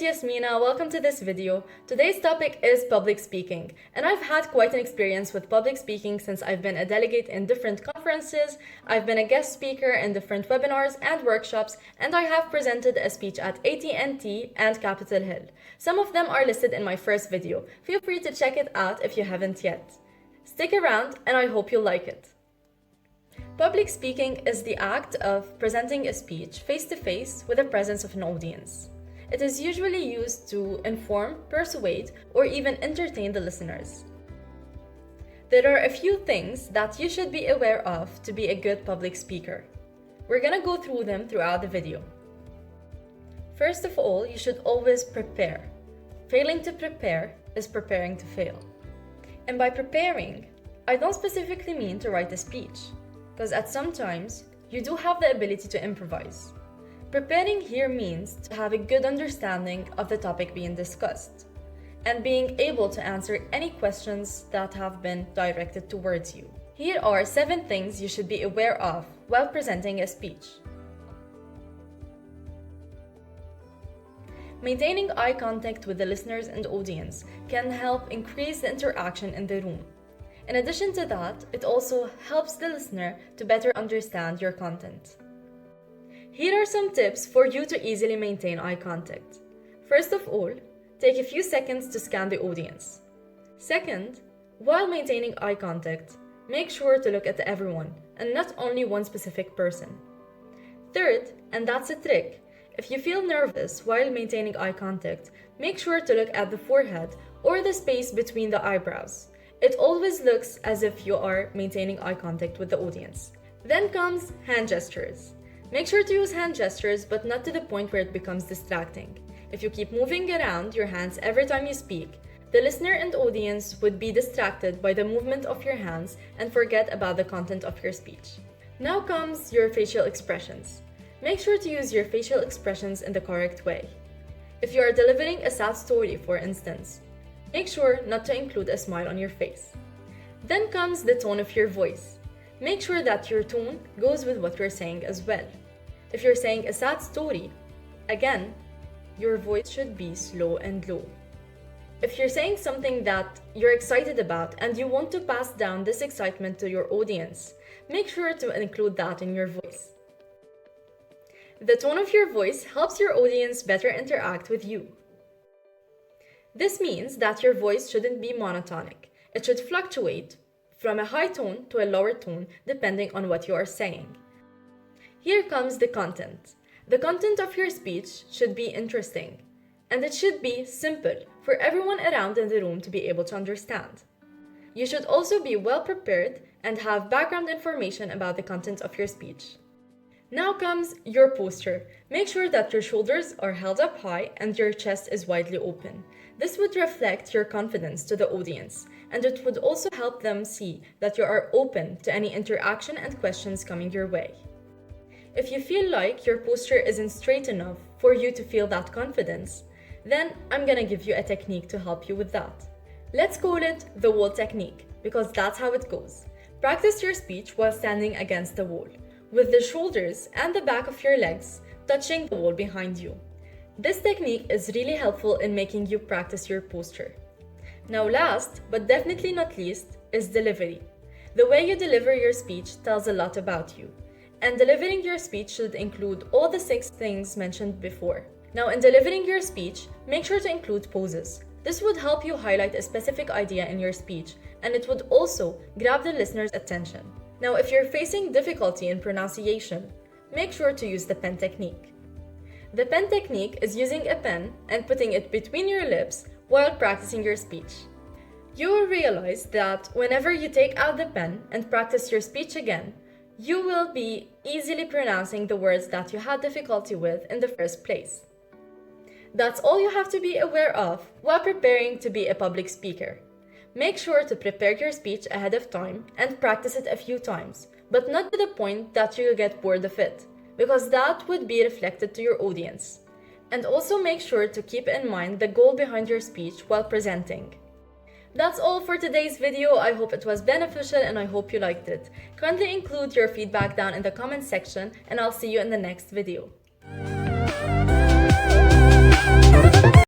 it's Yasmina. Welcome to this video. Today's topic is public speaking, and I've had quite an experience with public speaking since I've been a delegate in different conferences, I've been a guest speaker in different webinars and workshops, and I have presented a speech at AT&T and Capitol Hill. Some of them are listed in my first video. Feel free to check it out if you haven't yet. Stick around and I hope you'll like it. Public speaking is the act of presenting a speech face-to-face with the presence of an audience. It is usually used to inform, persuade, or even entertain the listeners. There are a few things that you should be aware of to be a good public speaker. We're gonna go through them throughout the video. First of all, you should always prepare. Failing to prepare is preparing to fail. And by preparing, I don't specifically mean to write a speech, because at some times, you do have the ability to improvise. Preparing here means to have a good understanding of the topic being discussed and being able to answer any questions that have been directed towards you. Here are 7 things you should be aware of while presenting a speech. Maintaining eye contact with the listeners and audience can help increase the interaction in the room. In addition to that, it also helps the listener to better understand your content. Here are some tips for you to easily maintain eye contact. First of all, take a few seconds to scan the audience. Second, while maintaining eye contact, make sure to look at everyone and not only one specific person. Third, and that's a trick, if you feel nervous while maintaining eye contact, make sure to look at the forehead or the space between the eyebrows. It always looks as if you are maintaining eye contact with the audience. Then comes hand gestures. Make sure to use hand gestures, but not to the point where it becomes distracting. If you keep moving around your hands every time you speak, the listener and audience would be distracted by the movement of your hands and forget about the content of your speech. Now comes your facial expressions. Make sure to use your facial expressions in the correct way. If you are delivering a sad story, for instance, make sure not to include a smile on your face. Then comes the tone of your voice. Make sure that your tone goes with what you're saying as well. If you're saying a sad story, again, your voice should be slow and low. If you're saying something that you're excited about and you want to pass down this excitement to your audience, make sure to include that in your voice. The tone of your voice helps your audience better interact with you. This means that your voice shouldn't be monotonic. It should fluctuate from a high tone to a lower tone depending on what you are saying. Here comes the content. The content of your speech should be interesting, and it should be simple for everyone around in the room to be able to understand. You should also be well prepared and have background information about the content of your speech. Now comes your posture. Make sure that your shoulders are held up high and your chest is widely open. This would reflect your confidence to the audience, and it would also help them see that you are open to any interaction and questions coming your way. If you feel like your posture isn't straight enough for you to feel that confidence, then I'm gonna give you a technique to help you with that. Let's call it the wall technique, because that's how it goes. Practice your speech while standing against the wall, with the shoulders and the back of your legs touching the wall behind you. This technique is really helpful in making you practice your posture. Now last, but definitely not least, is delivery. The way you deliver your speech tells a lot about you, and delivering your speech should include all the 6 things mentioned before. Now in delivering your speech, make sure to include pauses. This would help you highlight a specific idea in your speech, and it would also grab the listener's attention. Now if you're facing difficulty in pronunciation, make sure to use the pen technique. The pen technique is using a pen and putting it between your lips while practicing your speech. You will realize that whenever you take out the pen and practice your speech again, you will be easily pronouncing the words that you had difficulty with in the first place. That's all you have to be aware of while preparing to be a public speaker. Make sure to prepare your speech ahead of time and practice it a few times, but not to the point that you get bored of it, because that would be reflected to your audience. And also make sure to keep in mind the goal behind your speech while presenting. That's all for today's video. I hope it was beneficial and I hope you liked it. Kindly include your feedback down in the comment section and I'll see you in the next video.